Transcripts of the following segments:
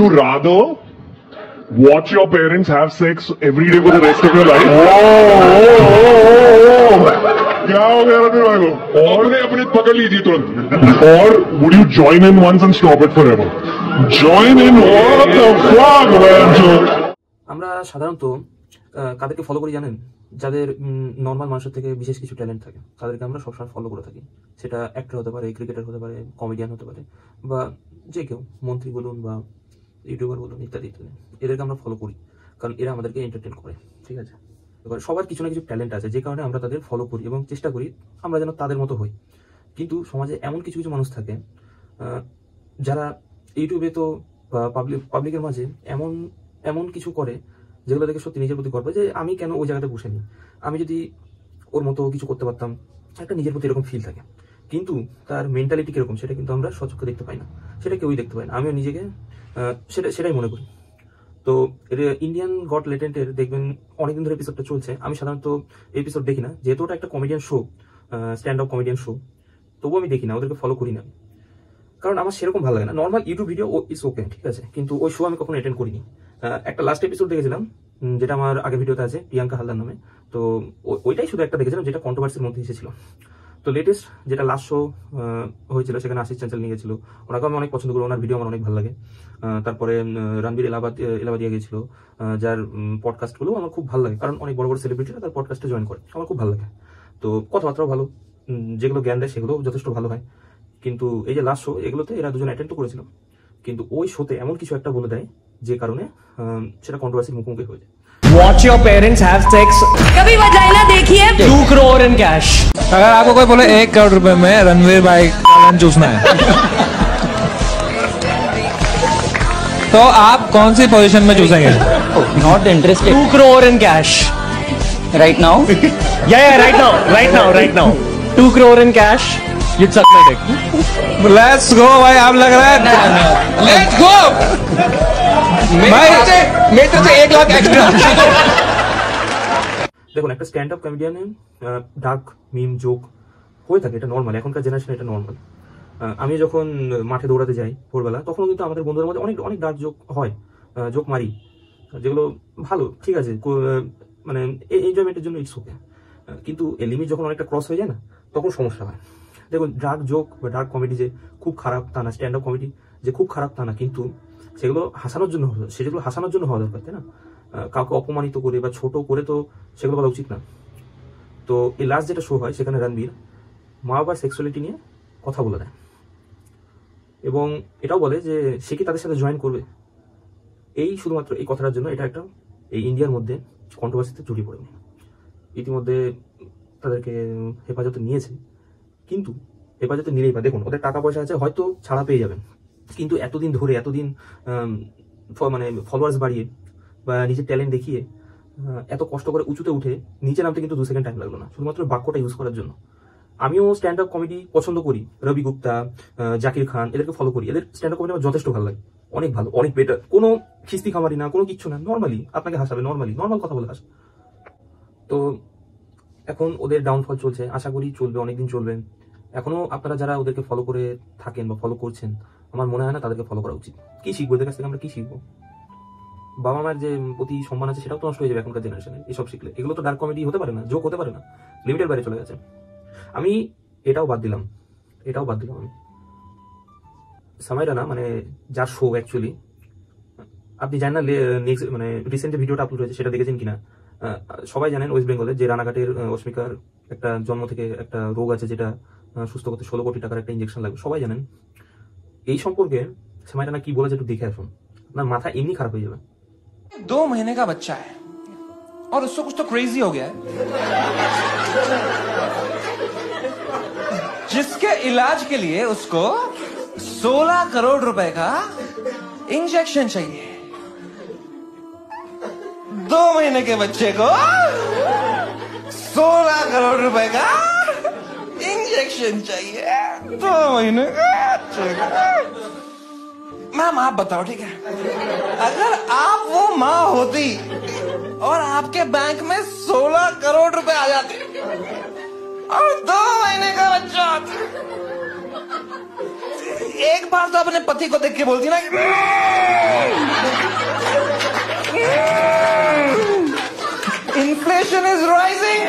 You rather watch your parents have sex every day for the rest of your life? क्या हो गया रणवीर भाई को? और अपने पकड़ लीजिए तुरंत. Or would you join in once and stop it forever? Join in? What the fuck, man? আমরা সাধারণত কাদেরকে ফলো করি জানেন? যাদের নর্মাল মানুষের থেকে বিশেষ কিছু ট্যালেন্ট থাকে তাদেরকে আমরা সবসময় ফলো করে থাকি. সেটা অ্যাক্টর হতে পারে, ক্রিকেটার হতে পারে, কমেডিয়ান হতে পারে, বা যে কেউ, মন্ত্রী বলুন বা ইউটিউবার বলুন, ইত্যাদি ইত্যাদি. এদেরকে আমরা ফলো করি কারণ এরা আমাদেরকে এন্টারটেন করে. ঠিক আছে, এবার সবার কিছু না কিছু ট্যালেন্ট আছে যে কারণে আমরা তাদের ফলো করি এবং চেষ্টা করি আমরা যেন তাদের মতো হই. কিন্তু সমাজে এমন কিছু কিছু মানুষ থাকে যারা ইউটিউবে তো পাবলিকের মাঝে এমন এমন কিছু করে যেগুলো দেখে সত্যি নিজের প্রতি করবে যে আমি কেন ওই জায়গাতে বসে নি, আমি যদি ওর মতো কিছু করতে পারতাম, একটা নিজের প্রতি এরকম ফিল থাকে. কিন্তু তার মেন্টালিটি কিরকম সেটা কিন্তু আমরা সচক্ষে দেখতে পাই না, সেটা কেউই দেখতে পাই না. আমিও নিজেকে সেটাই মনে করি. তো ইন্ডিয়ান গট লেটেন্টের দেখবেন অনেকদিন ধরে এপিসোডটা চলছে. আমি সাধারণত এপিসোড দেখি না, যেহেতু ওটা একটা comedian show, stand up comedian show, তবুও আমি দেখি না, ওদেরকে ফলো করি না, কারণ আমার সেরকম ভালো লাগে না. Normal YouTube video it's okay, ঠিক আছে, কিন্তু ওই শো আমি কখনো অ্যাটেন্ড করিনি. একটা লাস্ট এপিসোড দেখেছিলাম যেটা আমার আগে ভিডিওতে আছে, প্রিয়াঙ্কা হালদার নামে. তো ওইটাই শুধু একটা দেখেছিলাম যেটা কন্ট্রোভার্সির মধ্যে এসেছিল. তো লেটেস্ট যেটা লাস্ট শো হয়েছিল সেখানে আশিস চাঞ্চল নিয়ে গেছিল, ওনাকে আমি অনেক পছন্দ করি, ওনার ভিডিও আমার অনেক ভালো লাগে. তারপরে রণবীর এলাহাবাদিয়া গিয়েছিল, যার পডকাস্টগুলো আমার খুব ভালো লাগে, কারণ অনেক বড় বড় সেলিব্রিটিরা তার পডকাস্টে জয়েন করে, আমার খুব ভালো লাগে. তো কথাবার্তাও ভালো, যেগুলো জ্ঞান দেয় সেগুলো যথেষ্ট ভালো হয়. কিন্তু এই যে লাস্ট শো, এগুলোতে এরা দুজন অ্যাটেন্ড করেছিল, কিন্তু ওই শোতে এমন কিছু একটা বলে দেয় যে কারণে সেটা কন্ট্রোভার্সির মুখোমুখি হয়ে যায়. Watch your parents have sex. कभी वजाइना देखिए 2 crore in cash. अगर आपको कोई बोले 1 करोड़ रुपए में रणवीर भाई का चूसना है तो आप कौन सी पोजीशन में चूसेंगे? Not interested. 2 crore in cash. Right now? Yeah, right now. 2 crore in cash. You'd suck my dick. Let's go भाई, आप लग रहा है. Let's go. मेरे से 1 लाख एक्स्ट्रा. দেখুন, একটা স্ট্যান্ড আপ কমেডিয়ানে ডার্ক মিম জোক হয়ে থাকে, এটা নর্মাল, এখনকার জেনারেশন এটা নর্মাল. আমি যখন মাঠে দৌড়াতে যাই ভোরবেলা, তখনও কিন্তু আমাদের বন্ধুদের মধ্যে অনেক অনেক ডার্ক জোক হয়, জোক মারি, যেগুলো ভালো, ঠিক আছে, মানে এনজয়মেন্টের জন্য ইটস ওকে. কিন্তু এই লিমিট যখন অনেকটা ক্রস হয়ে যায় না, তখন সমস্যা হয়. দেখুন, ডার্ক জোক বা ডার্ক কমেডি যে খুব খারাপ তা না, স্ট্যান্ড আপ কমেডি যে খুব খারাপ তা না, কিন্তু সেগুলো হাসানোর জন্য সেগুলো হাসানোর জন্য হওয়া দরকার, তাই না? কাউকে অপমানিত করে বা ছোট করে তো সেগুলো বলা উচিত না. তো এই লাস্ট যেটা শো হয় সেখানে রণবীর মা বাবার সেক্সুয়ালিটি নিয়ে কথা বলে দেয় এবং এটাও বলে যে সে কি তাদের সাথে জয়েন করবে. এই শুধুমাত্র এই কথাটার জন্য এটা একটা এই ইন্ডিয়ার মধ্যে কন্ট্রোভার্সিতে জড়িয়ে পড়েনি. ইতিমধ্যে তাদেরকে হেফাজতে নিয়েছে, কিন্তু হেফাজতে নিলেই বা দেখুন, ওদের টাকা পয়সা আছে, হয়তো ছাড়া পেয়ে যাবেন, কিন্তু এতদিন ধরে মানে ফলোয়ার্স বাড়িয়ে বা নিজের ট্যালেন্ট দেখিয়ে এত কষ্ট করে উঁচুতে উঠে নিচে নামতে কিন্তু 2 সেকেন্ড টাইম লাগলো না, শুধুমাত্র বাক্যটা ইউজ করার জন্য. আমিও স্ট্যান্ড আপ কমেডি পছন্দ করি, রবি গুপ্তা, জাকির খান, এদেরকে ফলো করি. এদের স্ট্যান্ড আপ কমেডি আমার যথেষ্ট ভালো লাগে, অনেক ভালো, অনেক বেটার. কোনো খিস্তি খামারি না, কোনো কিচ্ছু না, নর্মালি আপনাকে হাসাবে, নর্মাল কথা বলে হাসবে. তো এখন ওদের ডাউনফল চলছে, আশা করি চলবে, অনেকদিন চলবে. এখনো আপনারা যারা ওদেরকে ফলো করে থাকেন বা ফলো করছেন, আমার মনে হয় না তাদেরকে ফলো করা উচিত. কি শিখবো এদের কাছ থেকে? আমরা কি শিখবো? বাবা মার যে প্রতি সম্মান আছে সেটাও তো নষ্ট হয়ে যাবে এখনকার জেনারেশনে এসব শিখলে. এগুলো তো ডার্ক কমেডি হতে পারে না, জোক হতে পারে না, লিমিটের বাইরে চলে গেছে. আমি এটাও বাদ দিলাম আমি সময় রানা, মানে যার শো অ্যাকচুয়ালি, আপনি জানেন না নেক্সট মানে রিসেন্ট যে ভিডিওটা আপলোড হয়েছে সেটা দেখেছেন কিনা? সবাই জানেন ওয়েস্ট বেঙ্গলে যে রানাঘাটের অস্মিকার একটা জন্ম থেকে একটা রোগ আছে যেটা সুস্থ করতে 16 কোটি টাকার একটা ইঞ্জেকশন লাগবে, সবাই জানেন. এই সম্পর্কে সময় রানা কি বলেছে একটু দেখে আসুন, না মাথা এমনি খারাপ হয়ে যাবে. 2 महीने का बच्चा है और उसको कुछ तो क्रेजी हो गया है जिसके इलाज के लिए उसको 16 करोड़ रुपए का इंजेक्शन चाहिए. 2 महीने के बच्चे को 16 करोड़ रुपए का इंजेक्शन चाहिए. 2 महीने का बच्चे को. मैम आप बताओ, ठीक है, अगर आप वो माँ होती और आपके बैंक में 16 करोड़ रुपए आ जाते और 2 महीने का बच्चा होता, एक बार तो अपने पति को देख के बोलती ना इन्फ्लेशन इज राइजिंग।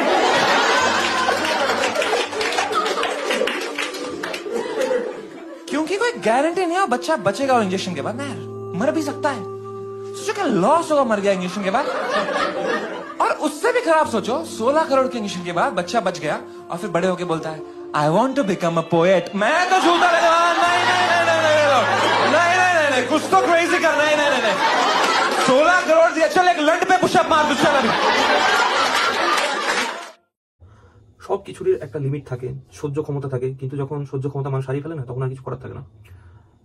क्योंकि कोई गारंटी नहीं है बच्चा बचेगा और इंजेक्शन के बाद ना मर भी सकता है। सोचो क्या लॉस होगा मर गया इंजेक्शन के बाद। और उससे भी खराब सोचो 16 करोड़ के इंजेक्शन के बाद बच्चा बच गया और फिर बड़े होके बोलता है I want to become a poet. मैं तो झूठा लगा नहीं नहीं नहीं नहीं नहीं नहीं नहीं नहीं कुछ तो क्रेजी कर नहीं नहीं नहीं 16 करोड़ दिया चल एक लंड पे पुशअप मार दो चल अभी। সব কিছুরই একটা লিমিট থাকে, সহ্য ক্ষমতা থাকে, কিন্তু যখন সহ্য ক্ষমতা মানুষ হারিয়ে ফেলে না তখন আর কিছু করার থাকে না।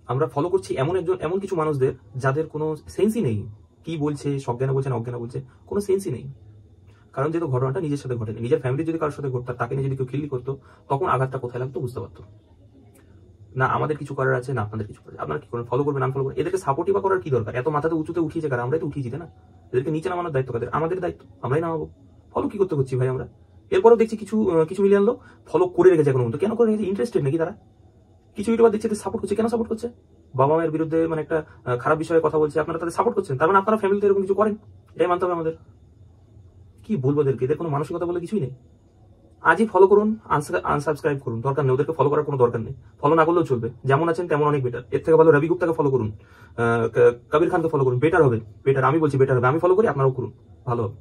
আমরা ফলো করছি এমন কিছু মানুষদের যাদের কোনো সেন্সই নেই, কি বলছে সজ্ঞানে বলছে না অজ্ঞানে বলছে, কোনো সেন্সই নেই। কারণ যেহেতু ঘটনাটা নিজের সাথে ঘটেনি, নিজের ফ্যামিলির যদি কারোর সাথে ঘটতো, তাকে নিয়ে যদি কেউ খিল্লি করতো, তখন আঘাতটা কোথায় লাগতো বুঝতে পারতো না। আমাদের কিছু করার আছে না আপনাদের কিছু করার, আপনারা কি করেন ফলো করবেন আনফলো করবেন, এদেরকে সাপোর্টই বা করার কি দরকার? এত মাথাতে উঁচুতে উঠিয়েছে কারণ আমরাই তো উঠিয়েছি না, এদেরকে নিচে নামানোর দায়িত্ব কাদের? আমাদের দায়িত্ব, আমরাই নামাবো। ফলো কি করতে করছি ভাই আমরা? এরপরেও দেখছি কিছু মিলিয়ন লোক ফলো করে রেখেছে এখনো পর্যন্ত। কেন করে রেখেছে? ইন্টারেস্টেড নাকি তারা? কিছু ইউটিউবার দেখছে সাপোর্ট করছে, কেন সাপোর্ট করছে? বাবা মায়ের বিরুদ্ধে মানে একটা খারাপ বিষয়ে কথা বলছে, আপনারা তাদের সাপোর্ট করছেন, তার মানে আপনারা ফ্যামিলিতে এরকম কিছু করেন, এটাই মানতে হবে আমাদের। কি বলবো এদেরকে? এদের কোনো মানসিকতা বলে কিছুই নেই। আজই ফলো করুন, আনসাবস্ক্রাইব করুন, দরকার নেই, ওদেরকে ফলো করার কোনো দরকার নেই। ফলো না করলেও চলবে, যেমন আছেন তেমন অনেক বেটার। এর থেকে ভালো রবি গুপ্তাকে ফলো করুন, কবির খানকে ফলো করুন, বেটার হবে, বেটার। আমি বলছি বেটার হবে, আমি ফলো করি, আপনারাও করুন, ভালো হবে।